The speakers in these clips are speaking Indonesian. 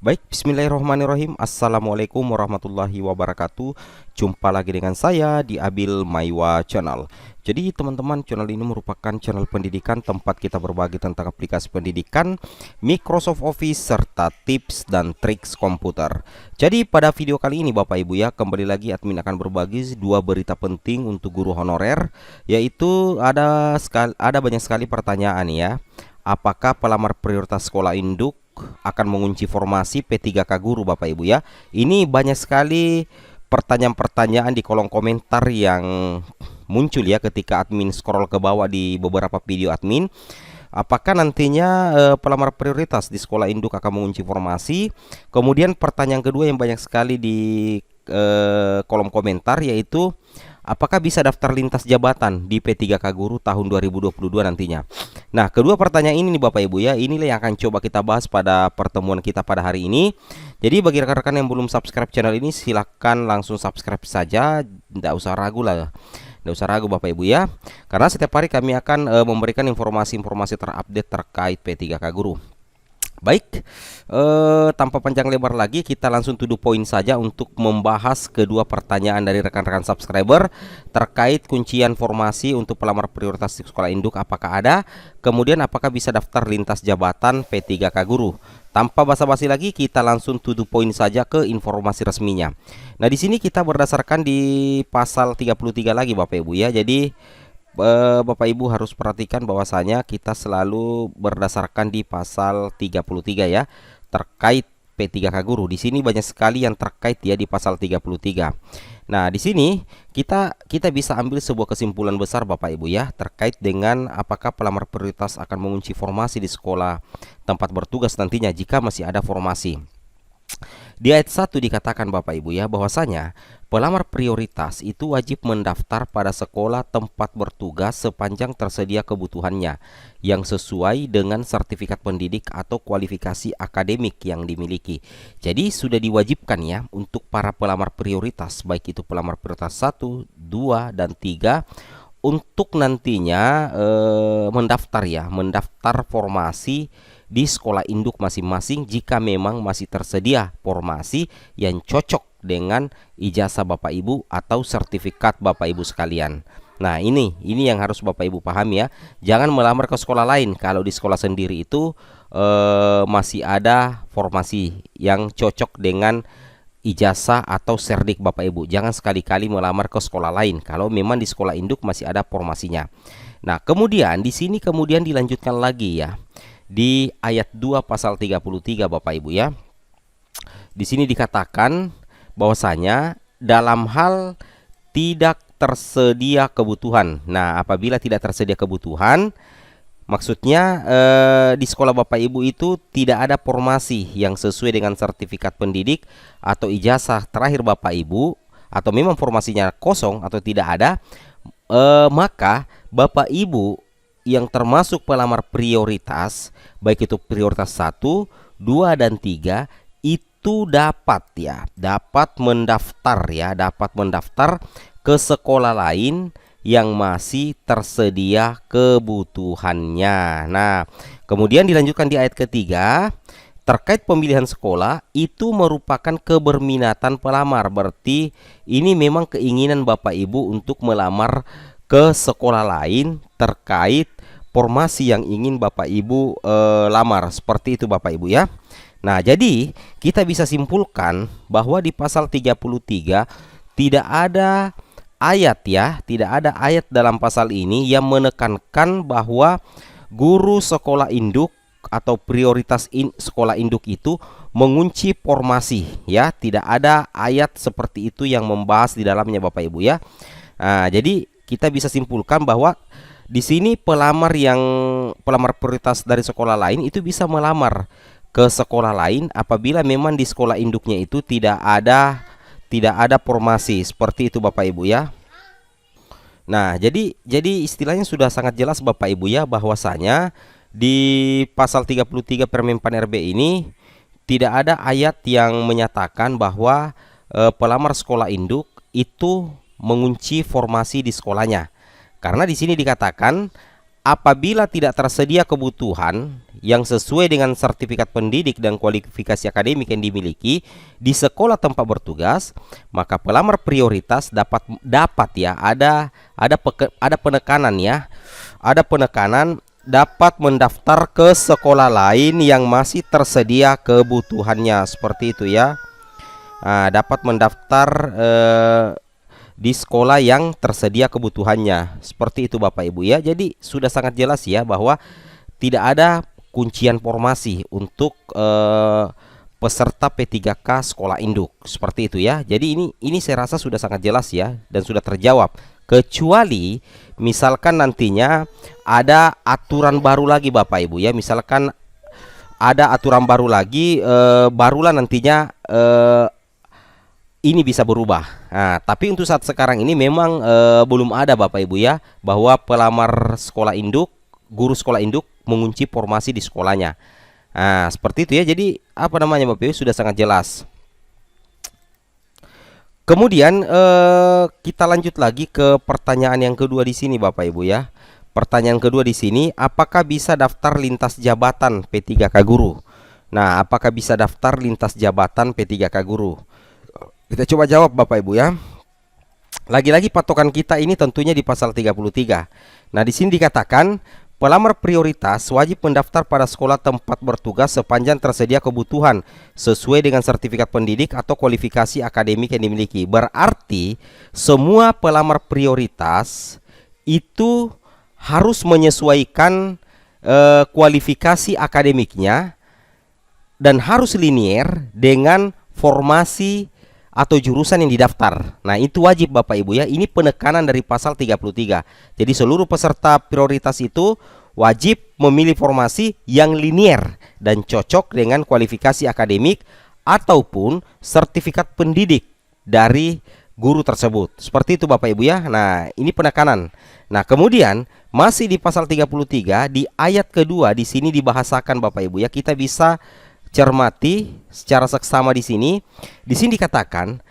Baik, bismillahirrahmanirrahim. Assalamualaikum warahmatullahi wabarakatuh. Jumpa lagi dengan saya di Abil Maiwa Channel. Jadi teman-teman, channel ini merupakan channel pendidikan tempat kita berbagi tentang aplikasi pendidikan, Microsoft Office, serta tips dan triks komputer. Jadi pada video kali ini Bapak Ibu ya, kembali lagi admin akan berbagi dua berita penting untuk guru honorer, yaitu ada banyak sekali pertanyaan ya. Apakah pelamar prioritas sekolah induk akan mengunci formasi P3K guru Bapak Ibu ya? Ini banyak sekali pertanyaan-pertanyaan di kolom komentar yang muncul ya ketika admin scroll ke bawah di beberapa video admin. Apakah nantinya pelamar prioritas di sekolah induk akan mengunci formasi? Kemudian pertanyaan kedua yang banyak sekali di kolom komentar, yaitu apakah bisa daftar lintas jabatan di P3K guru tahun 2022 nantinya? Nah, kedua pertanyaan ini nih Bapak Ibu ya, inilah yang akan coba kita bahas pada pertemuan kita pada hari ini. Jadi bagi rekan-rekan yang belum subscribe channel ini, silahkan langsung subscribe saja, tidak usah ragu lah. Tidak usah ragu Bapak Ibu ya, karena setiap hari kami akan memberikan informasi-informasi terupdate terkait P3K guru. Baik, tanpa panjang lebar lagi, kita langsung to the point saja untuk membahas kedua pertanyaan dari rekan-rekan subscriber terkait kuncian formasi untuk pelamar prioritas di sekolah induk, apakah ada, kemudian apakah bisa daftar lintas jabatan P3K guru. Tanpa basa-basi lagi, kita langsung to the point saja ke informasi resminya. Nah, di sini kita berdasarkan di pasal 33 lagi Bapak Ibu ya. Jadi Bapak Ibu harus perhatikan bahwasanya kita selalu berdasarkan di pasal 33 ya, terkait P3K guru. Di sini banyak sekali yang terkait ya di pasal 33. Nah, di sini kita bisa ambil sebuah kesimpulan besar Bapak Ibu ya, terkait dengan apakah pelamar prioritas akan mengunci formasi di sekolah tempat bertugas nantinya jika masih ada formasi. Di ayat 1 dikatakan Bapak Ibu ya, bahwasanya pelamar prioritas itu wajib mendaftar pada sekolah tempat bertugas sepanjang tersedia kebutuhannya yang sesuai dengan sertifikat pendidik atau kualifikasi akademik yang dimiliki. Jadi sudah diwajibkan ya untuk para pelamar prioritas, baik itu pelamar prioritas 1, 2, dan 3, untuk nantinya mendaftar formasi di sekolah induk masing-masing jika memang masih tersedia formasi yang cocok dengan ijazah Bapak Ibu atau sertifikat Bapak Ibu sekalian. Nah, ini yang harus Bapak Ibu pahami ya. Jangan melamar ke sekolah lain kalau di sekolah sendiri itu masih ada formasi yang cocok dengan ijazah atau serdik Bapak Ibu. Jangan sekali-kali melamar ke sekolah lain kalau memang di sekolah induk masih ada formasinya. Nah, kemudian di sini kemudian dilanjutkan lagi ya. Di ayat 2 pasal 33 Bapak Ibu ya. Di sini dikatakan bahwasanya dalam hal tidak tersedia kebutuhan. Nah, apabila tidak tersedia kebutuhan, maksudnya di sekolah Bapak Ibu itu tidak ada formasi yang sesuai dengan sertifikat pendidik atau ijazah terakhir Bapak Ibu, atau memang formasinya kosong atau tidak ada, maka Bapak Ibu yang termasuk pelamar prioritas, baik itu prioritas 1, 2, dan 3, itu dapat mendaftar ke sekolah lain yang masih tersedia kebutuhannya. Nah, kemudian dilanjutkan di ayat ketiga, terkait pemilihan sekolah itu merupakan keberminatan pelamar. Berarti ini memang keinginan Bapak Ibu untuk melamar ke sekolah lain terkait formasi yang ingin Bapak Ibu lamar. Seperti itu Bapak Ibu ya. Nah, jadi kita bisa simpulkan bahwa di pasal 33 tidak ada ayat ya, tidak ada ayat dalam pasal ini yang menekankan bahwa guru sekolah induk atau prioritas sekolah induk itu mengunci formasi ya. Tidak ada ayat seperti itu yang membahas di dalamnya Bapak Ibu ya. Nah, jadi kita bisa simpulkan bahwa di sini pelamar prioritas dari sekolah lain itu bisa melamar ke sekolah lain apabila memang di sekolah induknya itu tidak ada formasi. Seperti itu Bapak Ibu ya. Nah, jadi istilahnya sudah sangat jelas Bapak Ibu ya, bahwasanya di pasal 33 Permen PAN RB ini tidak ada ayat yang menyatakan bahwa pelamar sekolah induk itu mengunci formasi di sekolahnya. Karena di sini dikatakan apabila tidak tersedia kebutuhan yang sesuai dengan sertifikat pendidik dan kualifikasi akademik yang dimiliki di sekolah tempat bertugas, maka pelamar prioritas dapat ya ada penekanan ya. Ada penekanan dapat mendaftar ke sekolah lain yang masih tersedia kebutuhannya, seperti itu ya. Dapat mendaftar di sekolah yang tersedia kebutuhannya, seperti itu Bapak Ibu ya. Jadi sudah sangat jelas ya bahwa tidak ada kuncian formasi untuk peserta P3K sekolah induk, seperti itu ya. Jadi ini saya rasa sudah sangat jelas ya dan sudah terjawab, kecuali misalkan nantinya ada aturan baru lagi Bapak Ibu ya. Misalkan ada aturan baru lagi, barulah nantinya ini bisa berubah. Nah, tapi untuk saat sekarang ini memang belum ada Bapak Ibu ya, bahwa pelamar sekolah induk, guru sekolah induk mengunci formasi di sekolahnya. Nah, seperti itu ya. Jadi apa namanya Bapak Ibu sudah sangat jelas. Kemudian kita lanjut lagi ke pertanyaan yang kedua di sini Bapak Ibu ya. Pertanyaan kedua di sini, apakah bisa daftar lintas jabatan P3K guru? Nah, apakah bisa daftar lintas jabatan P3K guru? Kita coba jawab Bapak Ibu ya. Lagi-lagi patokan kita ini tentunya di pasal 33. Nah, di sini dikatakan pelamar prioritas wajib mendaftar pada sekolah tempat bertugas sepanjang tersedia kebutuhan sesuai dengan sertifikat pendidik atau kualifikasi akademik yang dimiliki. Berarti semua pelamar prioritas itu harus menyesuaikan kualifikasi akademiknya dan harus linier dengan formasi atau jurusan yang didaftar. Nah, itu wajib Bapak Ibu ya. Ini penekanan dari pasal 33. Jadi seluruh peserta prioritas itu wajib memilih formasi yang linier dan cocok dengan kualifikasi akademik ataupun sertifikat pendidik dari guru tersebut. Seperti itu Bapak Ibu ya. Nah, ini penekanan. Nah, kemudian masih di pasal 33 di ayat kedua di sini dibahasakan Bapak Ibu ya. Kita bisa cermati secara seksama di sini. Di sini dikatakan,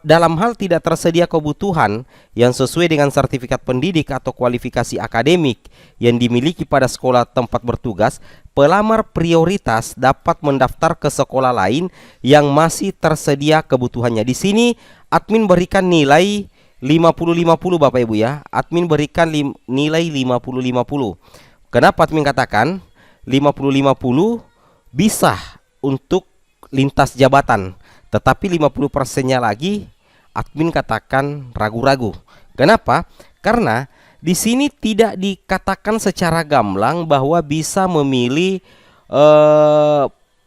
dalam hal tidak tersedia kebutuhan yang sesuai dengan sertifikat pendidik atau kualifikasi akademik yang dimiliki pada sekolah tempat bertugas, pelamar prioritas dapat mendaftar ke sekolah lain yang masih tersedia kebutuhannya. Di sini admin berikan nilai 50-50 Bapak Ibu ya. Admin berikan nilai 50-50. Kenapa admin katakan 50-50? Bisa untuk lintas jabatan, tetapi 50%-nya lagi admin katakan ragu-ragu. Kenapa? Karena di sini tidak dikatakan secara gamblang bahwa bisa memilih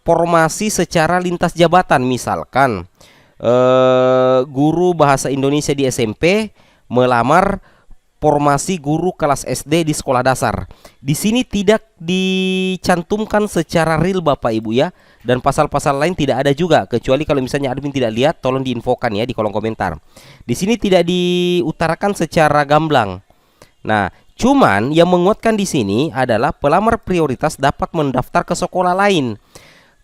formasi secara lintas jabatan. Misalkan guru bahasa Indonesia di SMP melamar formasi guru kelas SD di sekolah dasar. Di sini tidak dicantumkan secara real Bapak Ibu ya, dan pasal-pasal lain tidak ada juga, kecuali kalau misalnya admin tidak lihat tolong diinfokan ya di kolom komentar. Di sini tidak diutarakan secara gamblang. Nah, cuman yang menguatkan di sini adalah pelamar prioritas dapat mendaftar ke sekolah lain.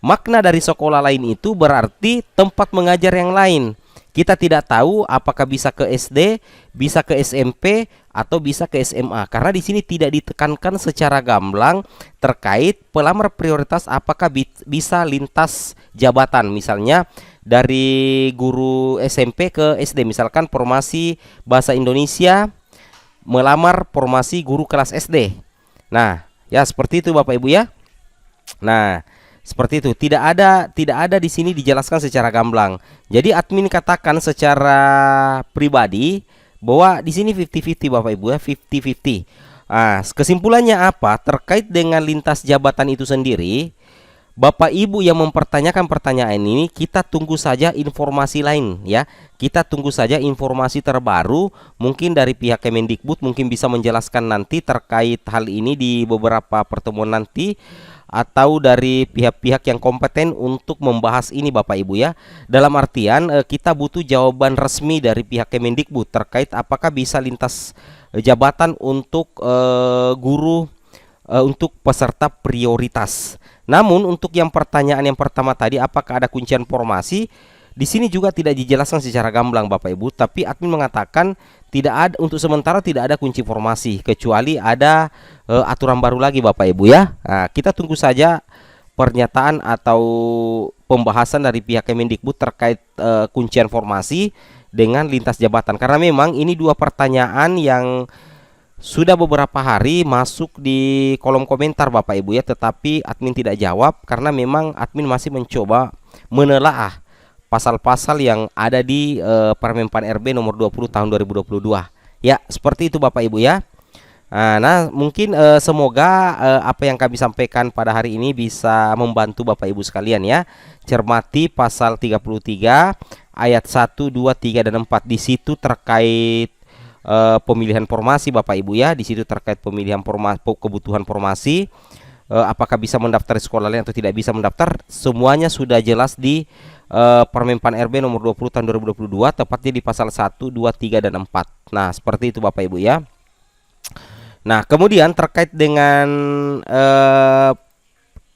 Makna dari sekolah lain itu berarti tempat mengajar yang lain. Kita tidak tahu apakah bisa ke SD, bisa ke SMP, atau bisa ke SMA. Karena di sini tidak ditekankan secara gamblang terkait pelamar prioritas apakah bisa lintas jabatan. Misalnya dari guru SMP ke SD, misalkan formasi bahasa Indonesia melamar formasi guru kelas SD. Nah, ya seperti itu Bapak Ibu ya. Nah, seperti itu, tidak ada di sini dijelaskan secara gamblang. Jadi admin katakan secara pribadi bahwa di sini 50-50 Bapak Ibu ya, 50-50. Nah, kesimpulannya apa terkait dengan lintas jabatan itu sendiri? Bapak Ibu yang mempertanyakan pertanyaan ini, kita tunggu saja informasi lain ya. Kita tunggu saja informasi terbaru, mungkin dari pihak Kemendikbud mungkin bisa menjelaskan nanti terkait hal ini di beberapa pertemuan nanti, atau dari pihak-pihak yang kompeten untuk membahas ini Bapak Ibu ya. Dalam artian kita butuh jawaban resmi dari pihak Kemendikbud terkait apakah bisa lintas jabatan untuk guru untuk peserta prioritas. Namun untuk yang pertanyaan yang pertama tadi, apakah ada kuncian formasi? Di sini juga tidak dijelaskan secara gamblang Bapak Ibu, tapi admin mengatakan tidak ada, untuk sementara tidak ada kunci formasi kecuali ada aturan baru lagi Bapak Ibu ya. Nah, kita tunggu saja pernyataan atau pembahasan dari pihak Kemendikbud terkait kuncian formasi dengan lintas jabatan, karena memang ini dua pertanyaan yang sudah beberapa hari masuk di kolom komentar Bapak Ibu ya, tetapi admin tidak jawab karena memang admin masih mencoba menelaah pasal-pasal yang ada di Permen PAN RB nomor 20 tahun 2022. Ya, seperti itu Bapak Ibu ya. Nah, mungkin semoga apa yang kami sampaikan pada hari ini bisa membantu Bapak Ibu sekalian ya. Cermati pasal 33 ayat 1, 2, 3 dan 4. Di situ terkait pemilihan formasi Bapak Ibu ya. Di situ terkait pemilihan formasi, kebutuhan formasi, apakah bisa mendaftar di sekolah lain atau tidak bisa mendaftar, semuanya sudah jelas di Permen PAN RB nomor 20 tahun 2022, tepatnya di pasal 1, 2, 3 dan 4. Nah, seperti itu Bapak Ibu ya. Nah, kemudian terkait dengan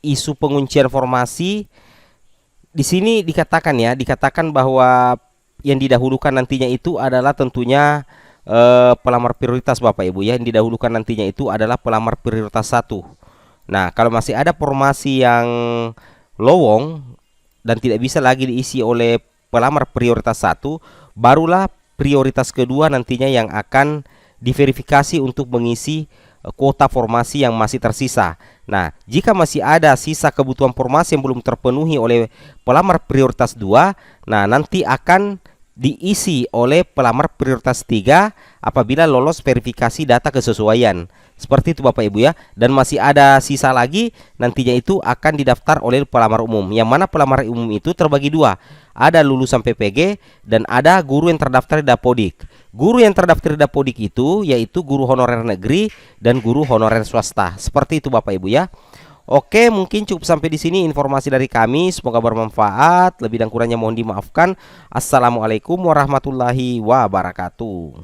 isu penguncian formasi, di sini dikatakan bahwa yang didahulukan nantinya itu adalah tentunya pelamar prioritas Bapak Ibu ya. Yang didahulukan nantinya itu adalah pelamar prioritas 1. Nah, kalau masih ada formasi yang lowong dan tidak bisa lagi diisi oleh pelamar prioritas 1, barulah prioritas kedua nantinya yang akan diverifikasi untuk mengisi kuota formasi yang masih tersisa. Nah, jika masih ada sisa kebutuhan formasi yang belum terpenuhi oleh pelamar prioritas 2, nah nanti akan diisi oleh pelamar prioritas 3 apabila lolos verifikasi data kesesuaian. Seperti itu Bapak Ibu ya. Dan masih ada sisa lagi, nantinya itu akan didaftar oleh pelamar umum. Yang mana pelamar umum itu terbagi dua. Ada lulusan PPG dan ada guru yang terdaftar di Dapodik. Guru yang terdaftar di Dapodik itu yaitu guru honorer negeri dan guru honorer swasta. Seperti itu Bapak Ibu ya. Oke, mungkin cukup sampai di sini informasi dari kami. Semoga bermanfaat. Lebih dan kurangnya mohon dimaafkan. Assalamualaikum warahmatullahi wabarakatuh.